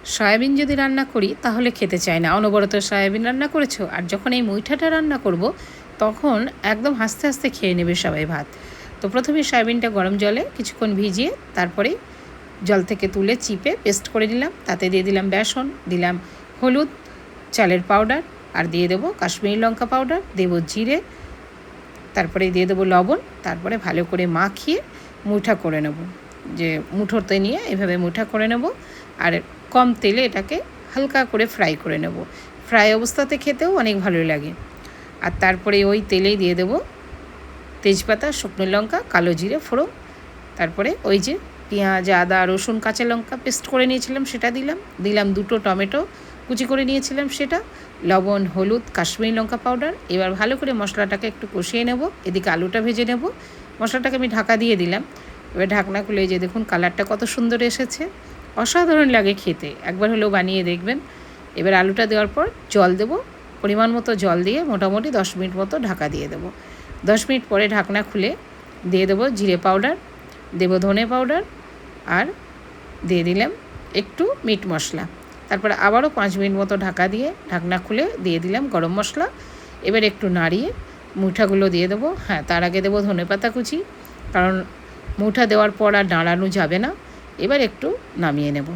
Soybean যদি রান্না করি তাহলে খেতে চায় না, অনবরত সয়াবিন রান্না করেছো, আর যখন এই মুইঠাটা রান্না করব তখন একদম হাসতে হাসতে খেয়ে নেবে সবাই ভাত। তো প্রথমে সয়াবিনটা গরম জলে কিছুক্ষণ ভিজিয়ে তারপরে জল থেকে তুলে চিপে পেস্ট করে নিলাম। তাতে দিয়ে দিলাম বেসন, দিলাম হলুদ, চালের পাউডার, আর দিয়ে দেবো কাশ্মীরি লঙ্কা পাউডার, দেবো জিরে, তারপরে দিয়ে দেবো লবণ। তারপরে ভালো করে মাখিয়ে মুঠা করে নেব, যে মুঠোতে নিয়ে এভাবে মুঠা করে নেব। আর কম তেলে এটাকে হালকা করে ফ্রাই করে নেব। ফ্রাই অবস্থাতে খেতেও অনেক ভালো লাগে। আর তারপরে ওই তেলেই দিয়ে দেবো তেজপাতা, শুকনো লঙ্কা, কালো জিরে ফোড়ন। তারপরে ওই যে পেঁয়াজ, আদা, রসুন, কাঁচা লঙ্কা পেস্ট করে নিয়েছিলাম সেটা দিলাম 2টো টমেটো কুচি করে নিয়েছিলাম সেটা, লবণ, হলুদ, কাশ্মীরি লঙ্কা পাউডার। এবার ভালো করে মশলাটাকে একটু কষিয়ে নেব। এদিকে আলুটা ভেজে নেব। মশলাটাকে আমি ঢাকা দিয়ে দিলাম। এবার ঢাকনা খুলে যে দেখুন কালারটা কত সুন্দর এসেছে, অসাধারণ লাগে খেতে, একবার হলেও বানিয়ে দেখবেন। এবার আলুটা দেওয়ার পর জল দেব, পরিমাণ মতো জল দিয়ে মোটামুটি 10 মিনিট মতো ঢাকা দিয়ে দেবো। 10 মিনিট পরে ঢাকনা খুলে দিয়ে দেবো জিরে পাউডার, দেবো ধনে পাউডার, আর দিয়ে দিলাম একটু মিট মশলা। তারপরে আবারও 5 মিনিট মতো ঢাকা দিয়ে ঢাকনা খুলে দিয়ে দিলাম গরম মশলা। এবার একটু নাড়িয়ে মুঠাগুলো দিয়ে দেবো। হ্যাঁ, তার আগে দেবো ধনেপাতা কুচি, কারণ মুঠা দেওয়ার পর আর নাড়ানো যাবে না। এবার একটু নামিয়ে নেব।